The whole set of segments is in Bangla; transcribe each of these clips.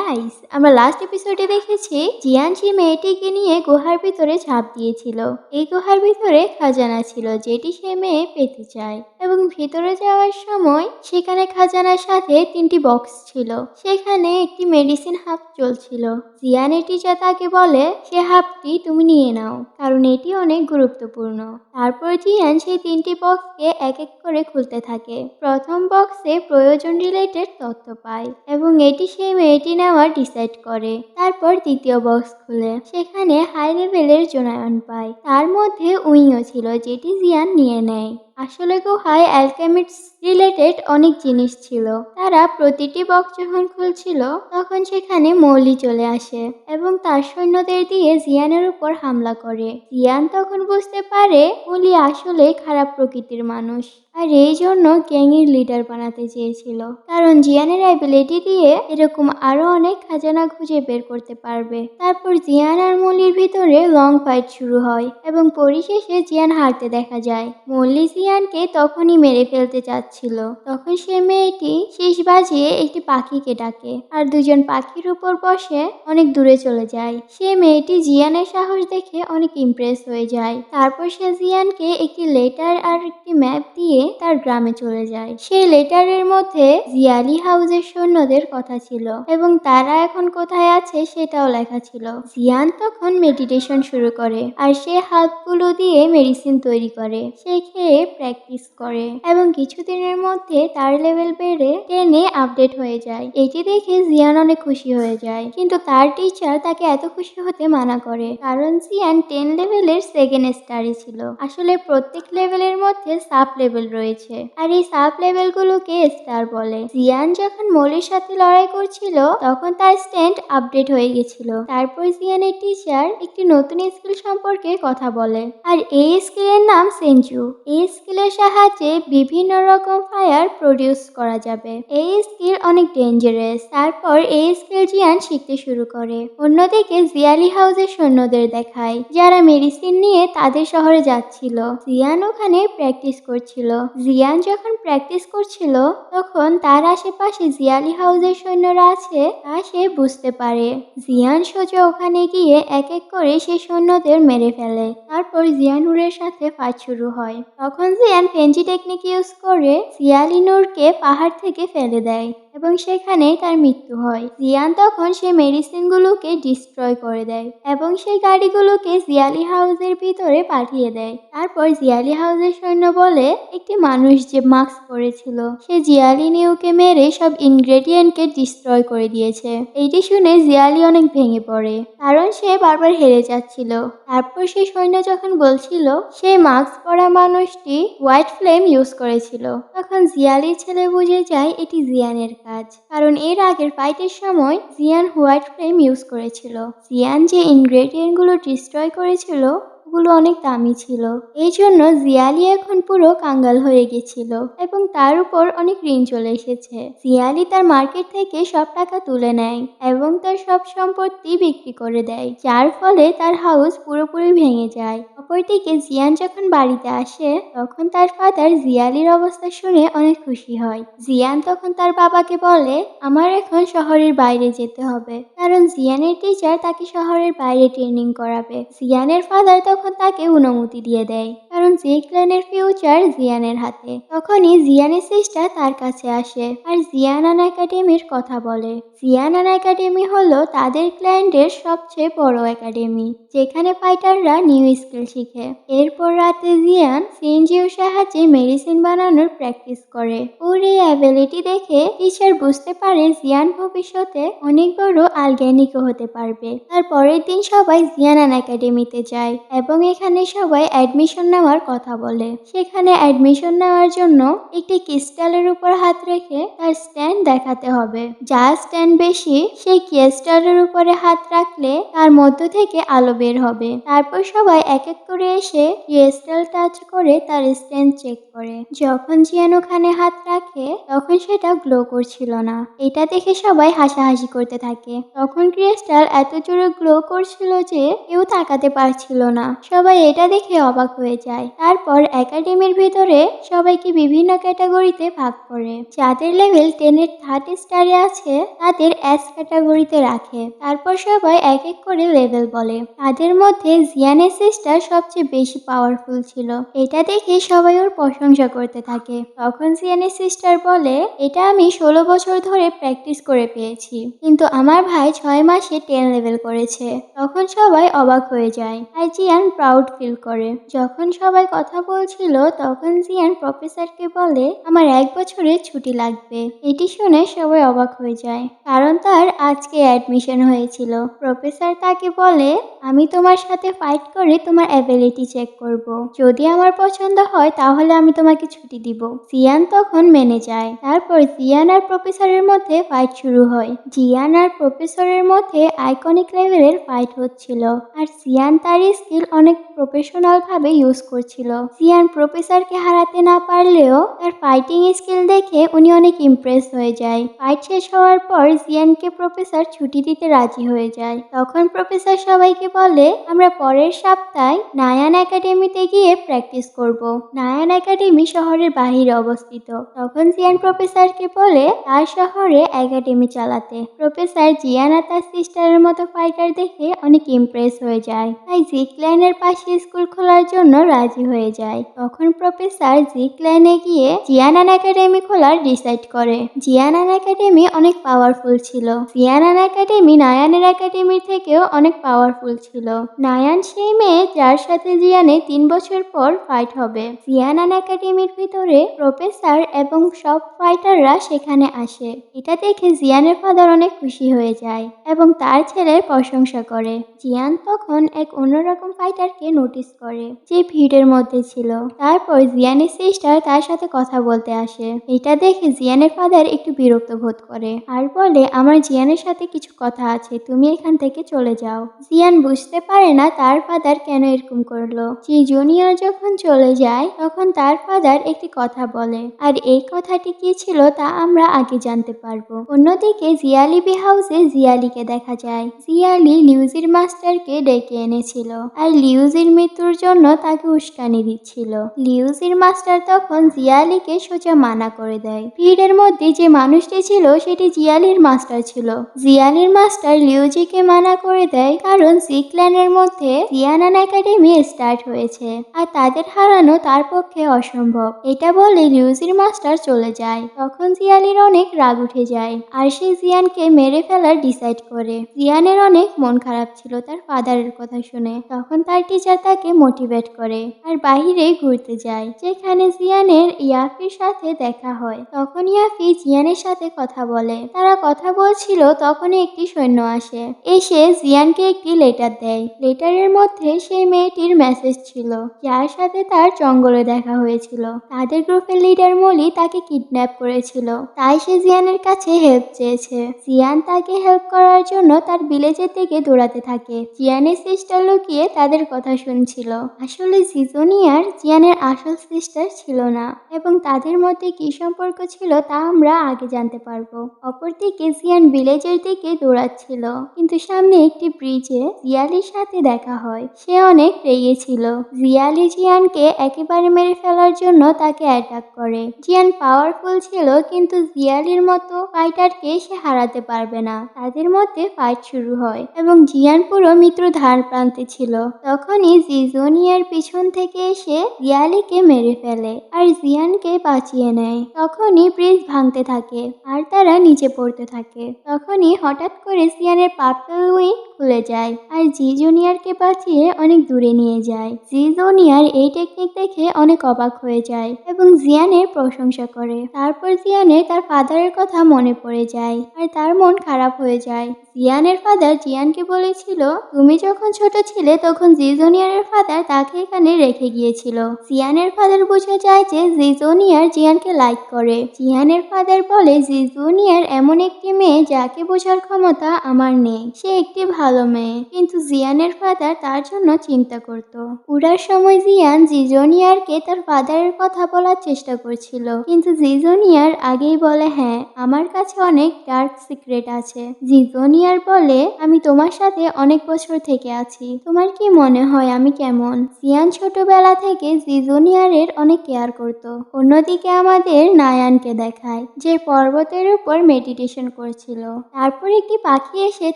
গাইস, আমরা লাস্ট এপিসোডে দেখেছি জিয়ান সেই মেয়েটিকে নিয়ে গুহার ভিতরে ঝাঁপ দিয়েছিল। এই গুহার ভিতরে খাজানা ছিল যেটি সে মেয়ে পেতে চায়, এবং ভিতরে যাওয়ার সময় সেখানে খাজানার সাথে 3টি বক্স ছিল। সেখানে একটি মেডিসিন হাব চলছিল। জিয়ান এটি যা তাকে বলে সে হাবটি তুমি নিয়ে নাও, কারণ এটি অনেক গুরুত্বপূর্ণ। তারপর জিয়ান সেই 3টি বক্সকে এক এক করে খুলতে থাকে। প্রথম বক্সে প্রয়োজন রিলেটেড তথ্য পায় এবং এটি সেই মেয়েটি নেওয়ার ডিসাইড করে। তারপর দ্বিতীয় বক্স খুলে সেখানে হাই লেভেলের জোনায়ন পায়। তার মধ্যে উইংও ছিল যেটি জিয়ান নিয়ে নেয়। আসলে গুহায় অ্যালকেমিস্ট রিলেটেড অনেক জিনিস ছিল। তারা প্রতিটি বক্স যখন খুলছিল তখন সেখানে মৌলি চলে আসে এবং তার সৈন্যদের দিয়ে জিয়ানের উপর হামলা করে। জিয়ান তখন বুঝতে পারে মৌলি আসলে খারাপ প্রকৃতির মানুষ, আর এই জন্য গ্যাংয়ের লিডার বানাতে চেয়েছিল, কারণ জিয়ানের অ্যাবিলিটি দিয়ে এরকম আরো অনেক খাজানা খুঁজে বের করতে পারবে। তারপর জিয়ান আর মৌলির ভিতরে লং ফাইট শুরু হয় এবং পরিশেষে জিয়ান হারতে দেখা যায়। মৌলি জিয়ানকে তখনই মেরে ফেলতে চাচ্ছিল, তখন সে মেয়েটি শেষ বাজিয়ে একটি পাখিকে ডাকে আর দুজন পাখির উপর বসে অনেক দূরে চলে যায়। সে মেয়েটি জিয়ানের সাহস দেখে অনেক ইমপ্রেস হয়ে যায়। তারপর সে জিয়ানকে একটি লেটার আর একটি ম্যাপ দিয়ে তার গ্রামে চলে যায়। সেই লেটারের মধ্যে জিয়ালি হাউসের সৈন্যদের কথা ছিল এবং তারা এখন কোথায় আছে সেটাও লেখা ছিল। জিয়ান তখন মেডিটেশন শুরু করে আর সে হাতগুলো দিয়ে মেডিসিন তৈরি করে। সে খেয়ে প্র্যাকটিস করে এবং কিছুদিনের মধ্যে তার লেভেল বেড়ে 10-এ আপডেট হয়ে যায়। এটি দেখে জিয়ান অনেক খুশি হয়ে যায়, কিন্তু তার টিচার তাকে এত খুশি হতে মানা করে, কারণ জিয়ান 10 লেভেলের সেকেন্ড স্টারই ছিল। আসলে প্রত্যেক লেভেলের মধ্যে সাব লেভেল রয়েছে, আর এই সাব লেভেল গুলোকে স্টার বলে। জিয়ান যখন মৌলির সাথে লড়াই করছিল তখন তার স্ট্যান্ড আপডেট হয়ে গেছিল। তারপর জিয়ানের টিচার একটি নতুন স্কিল সম্পর্কে কথা বলে, আর এই স্কিলের নাম সেঞ্জু। এই স্কিলের সাহায্যে বিভিন্ন রকম ফায়ার প্রডিউস করা যাবে। এই স্কিল অনেক ডেঞ্জারাস। তারপর এই স্কিল জিয়ান শিখতে শুরু করে। অন্যদিকে জিয়ালি হাউসের সৈন্যদের দেখায় যারা মেডিসিন নিয়ে তাদের শহরে যাচ্ছিল। জিয়ান ওখানে প্র্যাকটিস করছিল। জিয়ান যখন প্র্যাকটিস করছিল তখন তার আশেপাশে জিয়ালি হাউসের সৈন্যরা আছে তা সে বুঝতে পারে। জিয়ান সোজা ওখানে গিয়ে এক এক করে সেই সৈন্যদের মেরে ফেলে। তারপর জিয়ানুরের সাথে ফাইট শুরু হয়। তখন জিয়ান ফেঞ্জি টেকনিক ইউজ করে জিয়ালি নূরকে পাহাড় থেকে ফেলে দেয় এবং সেখানে তার মৃত্যু হয়। জিয়ান তখন সেই মেডিসিনগুলোকে ডিস্ট্রয় করে দেয় এবং সেই গাড়িগুলোকে জিয়ালি হাউসের ভিতরে পাঠিয়ে দেয়। তারপর জিয়ালি হাউসের সৈন্য বলে একটি মানুষ যে মাস্ক পরেছিল সে জিয়ালি নিউকে মেরে সব ইনগ্রেডিয়েন্টকে ডিস্ট্রয় করে দিয়েছে। এইটি শুনে জিয়ালি অনেক ভেঙে পড়ে, কারণ সে বারবার হেরে যাচ্ছিল। তারপর সেই সৈন্য যখন বলছিল সেই মাস্ক পরা মানুষটি হোয়াইট ফ্লেম ইউজ করেছিল, তখন জিয়ালির ছেলে বুঝে যায় এটি জিয়ানের কাজ, কারণ এর আগের ফাইটের সময় জিয়ান হোয়াইট ফ্লেম ইউজ করেছিল। জিয়ান যে ইনগ্রেডিয়েন্ট গুলো ডিস্ট্রয় করেছিল ওগুলো অনেক দামি ছিল, এই জন্য জিয়ালি এখন পুরো কাঙ্গাল হয়ে গেছিল এবং তার উপর অনেক ঋণ চলে এসেছে। জিয়ালি তার মার্কেট থেকে সব টাকা তুলে নেয় এবং তার সব সম্পত্তি বিক্রি করে দেয়, যার ফলে তার হাউস পুরোপুরি ভেঙে যায়। অপরদিকে জিয়ান যখন বাড়িতে আসে তখন তার ফাদার জিয়ালির অবস্থা শুনে অনেক খুশি হয়। জিয়ান তখন তার বাবাকে বলে আমার এখন শহরের বাইরে যেতে হবে, কারণ জিয়ানের টিচার তাকে শহরের বাইরে ট্রেনিং করাবে। জিয়ানের ফাদার তখন তাকে অনুমতি দিয়ে দেয়, কারণ যে ক্ল্যানের ফিউচার জিয়ানের হাতে। তখনই জিয়ানের সিস্টার তার কাছে আসে আর জিয়ানান একাডেমির কথা বলে। জিয়ানান একাডেমি হলো তাদের ক্ল্যান্ডের সবচেয়ে বড় একাডেমি, যেখানে ফাইটাররা নিউ স্কিল শিখে। এরপর রাতে জিয়ান সিএনজিওর সাহায্যে মেডিসিন বানানোর প্র্যাকটিস করে। ওর এই অ্যাবিলিটি দেখে টিচার বুঝতে পারে জিয়ান ভবিষ্যতে অনেক বড় আলগ্যানিকও হতে পারবে। তার পরের দিন সবাই জিয়ানান একাডেমিতে যায় এবং এখানে সবাই অ্যাডমিশন নেওয়ার কথা বলে। সেখানে অ্যাডমিশন নেওয়ার জন্য একটি ক্রিস্টালের উপর হাত রেখে তার স্ট্যান্ড দেখাতে হবে। যার স্ট্যান্ড বেশি সেই ক্রিস্টালের উপরে হাত রাখলে তার মধ্য থেকে আলো বের হবে। তারপর সবাই এক এক করে এসে ক্রিস্টাল টাচ করে তার স্ট্যান্ড চেক করে। যখন জিয়ান ওখানে হাত রাখে তখন সেটা গ্লো করছিল না। এটা দেখে সবাই হাসাহাসি করতে থাকে। তখন ক্রিস্টাল এত জোরে গ্লো করছিল যে কেউ তাকাতে পারছিল না। সবাই এটা দেখে অবাক হয়ে যায়। যায়। তারপর একাডেমির ভিতরে সবাইকে বিভিন্ন ক্যাটাগরিতে ভাগ করে। যাদের লেভেল 10 এর 3rd স্টারে আছে তাদের এস ক্যাটাগরিতে রাখে। তারপর সবাই এক এক করে লেভেল বলে। তাদের মধ্যে জিয়ানের সিস্টার সবচেয়ে বেশি পাওয়ারফুল ছিল। এটা দেখে সবাই ওর প্রশংসা করতে থাকে। তখন জিয়ানের সিস্টার বলে, এটা আমি 16 বছর ধরে প্র্যাকটিস করে পেয়েছি, কিন্তু আমার ভাই 6 মাসে 10 লেভেল করেছে। তখন সবাই অবাক হয়ে যায় আর জিয়ান প্রাউড ফিল করে। যখন সবাই কথা বলছিল তখন জিয়ান প্রফেসরকে বলে, আমার 1 বছরের ছুটি লাগবে। এটি শুনে সবাই অবাক হয়ে যায়, কারণ তার আজকে অ্যাডমিশন হয়েছিল। প্রফেসর তাকে বলে, আমি তোমার সাথে ফাইট করে তোমার অ্যাবিলিটি চেক করব। যদি আমার পছন্দ হয় তাহলে আমি তোমাকে ছুটি দিব। জিয়ান তখন মেনে যায়। তারপর জিয়ান আর প্রফেসরের মধ্যে ফাইট শুরু হয়। জিয়ান আর প্রফেসরের মধ্যে আইকনিক লেভেলের ফাইট হচ্ছিল আর জিয়ান তার স্কিল অনেক প্রফেশনাল ভাবে ইউজ করছিল। জিয়ান প্রফেসরকে হারাতে না পারলেও তার ফাইটিং স্কিল দেখে উনি অনেক ইমপ্রেস হয়ে যায়। ফাইট শেষ হওয়ার পর জিয়ানকে প্রফেসর ছুটি দিতে রাজি হয়ে যায়। তখন প্রফেসর সবাইকে বলে, আমরা পরের সপ্তাহে নায়ান একাডেমিতে গিয়ে প্র্যাকটিস করব। নায়ান একাডেমি শহরের বাহিরে অবস্থিত। তখন জিয়ান প্রফেসরকে বলে তার শহরে একাডেমি চালাতে। প্রফেসর জিয়ান আর তার সিস্টারের মতো ফাইটার দেখে অনেক ইমপ্রেস হয়ে যায়, তাই জিকল্যানের পাশে স্কুল খোলার জন্য রাজি হয়ে যায়। তখন প্রফেসর জিকল্যানে গিয়ে জিয়ানান একাডেমি খোলার ডিসাইড করে। জিয়ানান একাডেমি অনেক পাওয়ারফুল ছিল। জিয়ানান একাডেমি নায়ানের একাডেমির থেকেও অনেক পাওয়ারফুল ছিল। নায়ান সেই মেয়ে যার সাথে জিয়ানে 3 বছর পর ফাইট হবে। জিয়ানান একাডেমির ভিতরে প্রফেসর এবং সব ফাইটাররা সেখানে আসে। এটা দেখে জিয়ানের ফাদার অনেক খুশি হয়ে যায় এবং তার ছেলের প্রশংসা করে। জিয়ান তখন এক অন্যরকম ফাইটারকে নোটিস করে যে ভিড়ের মধ্যে ছিল। তারপর জিয়ানের সিস্টার তার সাথে কথা বলতে আসে। এটা দেখে জিয়ানের ফাদার একটু বিরক্ত বোধ করে আর বলে, আমার জিয়ানের সাথে কিছু কথা আছে, তুমি এখান থেকে চলে যাও। জিয়ান বুঝতে পারে না তার ফাদার কেন এরকম করলো। জি জুনিয়র যখন চলে যায় তখন তার ফাদার একটি কথা বলে, আর এই কথাটি কি ছিল তা আমরা আগে জানতে পারবো। অন্যদিকে জিয়ালিবি হাউসে জিয়ালিকে দেখা যায়। জিয়ালি লিউজির মাস্টারকে ডেকে এনেছিল আর লিউজির মৃত্যুর জন্য তাকে উস্কানি দিচ্ছিল। লিউজির মাস্টার তখন জিয়ালিকে সোজা মানা করে দেয়। ভিড়ের মধ্যে যে মানুষটি ছিল সেটি জিয়ালির মাস্টার ছিল। জিয়ালির মাস্টার লিউজিকে মানা করে দেয় কারণ জিকল্যানের মধ্যে জিয়ানান একাডেমি স্টার্ট হয়েছে আর তাদের হারানো তার পক্ষে অসম্ভব। এটা বলে লিউজির মাস্টার চলে যায়। তখন জিয়ালির অনেক রাগ উঠে যায় আর সে জিয়ানকে মেরে ফেলার ডিসাইড করে। জিয়ানের অনেক মন খারাপ ছিল তার ফাদারের কথা শুনে। তখন তার টিচার তাকে মোটিভেট করে আর বাহিরে ঘুরতে যায়, যেখানে জিয়ানের ইয়াফির সাথে দেখা হয়। তখন ইয়াফি জিয়ানের সাথে কথা বলে। তারা কথা বলছিল তখনই একটি সৈন্য আসে। এসে জিয়ানকে একটি লেটার দেয়। লেটারের মধ্যে সেই মেয়েটির মেসেজ ছিল যার সাথে তার জঙ্গলে দেখা হয়েছিল। তাদের গ্রুপের লিডার মলি তাকে কিডন্যাপ করেছিল, তাই সে জিয়ানের কাছে হেল্প চেয়েছে। জিয়ান তাকে হেল্প করার জন্য তার ভিলেজের দিকে দৌড়াতে থাকে। জিয়ানের সিস্টার লুকিয়ে তাদের কথা শুনছিল। আসলে জিজোনিয়ার জিয়ানের আসল সিস্টার ছিল না এবং তাদের মধ্যে কি সম্পর্ক ছিল তা আমরা আগে জানতে পারবো। অপরদিকে জিয়ান ভিলেজের দিকে দৌড়াচ্ছিল, কিন্তু সামনে একটি ব্রিজে জিয়ালির সাথে দেখা হয়। সে অনেক রেগে ছিল। জিয়ালি জিয়ানকে একেবারে মেরে ফেলার জন্য তাকে অ্যাটাক করে। জিয়ান পাওয়ারফুল ছিল কিন্তু জিয়ালির মতো ফাইটারকে সে হারাতে পারবে না। তাদের মধ্যে ফাইট শুরু হয় এবং জিয়ান পুরো মৃত্যুর ধার প্রান্তে ছিল। তখনই জিজোনিয়ার পিছন থেকে এসে জিয়ালিকে মেরে ফেলে আর জিয়ানকে বাঁচিয়ে নেয়। তখনই ব্রিজ ভাঙতে থাকে আর তারা নিচে পড়তে থাকে। তখনই হঠাৎ করে জিয়ানের পার্পল উইং খুলে যায় আর জি জুনিয়রকে বাঁচিয়ে অনেক দূরে নিয়ে যায়। জি জুনিয়র এই টেকনিক দেখে অনেক অবাক হয়ে যায় এবং জিয়ানের প্রশংসা করে। তারপর জিয়ানের তার ফাদারের কথা মনে পড়ে যায় আর তার মন খারাপ হয়ে যায়। জিয়ানের ফাদার জিয়ানকে বলেছিল, তুমি যখন ছোট ছিলে তখন জি জুনিয়রের ফাদার তাকে এখানে রেখে গিয়েছিল। জিয়ানের ফাদার বোঝা যায় যে জি জুনিয়র জিয়ানকে লাইক করে। জিয়ানের ফাদার বলে, জি জুনিয়র এমন একটি মেয়ে যাকে বোঝার ক্ষমতা আমার নেই। সে একটি ভালো মেয়ে, কিন্তু জিয়ানের ফাদার তার জন্য চিন্তা করত। উড়ার সময় জিয়ান জি জুনিয়রকে তার ফাদারের কথা বলার চেষ্টা করছিল, কিন্তু জি জুনিয়র আগেই বলে, হ্যাঁ আমার কাছে অনেক ডার্ক সিক্রেট আছে। জি জিজোনিয়ার বলে, আমি তোমার সাথে অনেক বছর থেকে আছি, তোমার কি মনে হয় আমি কেমন? জিয়ান ছোটবেলা থেকে জিজোনিয়ারের অনেক কেয়ার করত। অন্যদিকে আমাদের নায়ানকে দেখায়, যে পর্বতের উপর মেডিটেশন করছিল। তারপর একটি পাখি এসে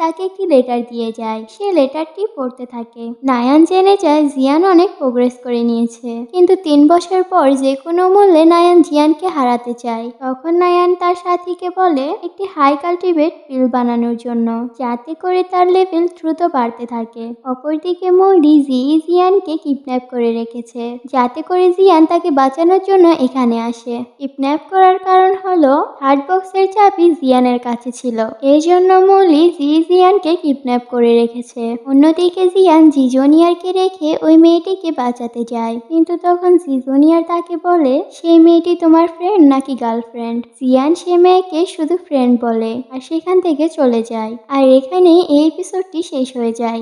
তাকে একটি লেটার দিয়ে যায়। সে লেটারটি পড়তে থাকে। নায়ান জেনে যায় জিয়ান অনেক প্রোগ্রেস করে নিয়েছে, কিন্তু 3 বছর পর যে কোনো মূল্যে নায়ান জিয়ানকে হারাতে চায়। তখন নায়ান তার সাথীকে বলে একটি হাই কাল্টিভেট পিল বানানোর জন্য, যাতে করে তার লেভেল দ্রুত বাড়তে থাকে। অপরদিকে মৌরি জিয়ানকে কিডন্যাপ করে রেখেছে, যাতে করে জিয়ান তাকে বাঁচানোর জন্য এখানে আসে। কিডন্যাপ করার কারণ হলো থার্ড বক্সের চাবি জিয়ানের কাছে ছিল, এই জন্য মৌলি জিয়ানকে কিডন্যাপ করে রেখেছে। অন্যদিকে জিয়ান জিজোনিয়ারকে রেখে ওই মেয়েটিকে বাঁচাতে যায়, কিন্তু তখন জিজোনিয়ার তাকে বলে সেই মেয়েটি তোমার ফ্রেন্ড নাকি গার্লফ্রেন্ড। জিয়ান সে মেয়েকে শুধু ফ্রেন্ড বলে আর সেখান থেকে চলে যায়। আর এখানেই এই এপিসোডটি শেষ হয়ে যায়।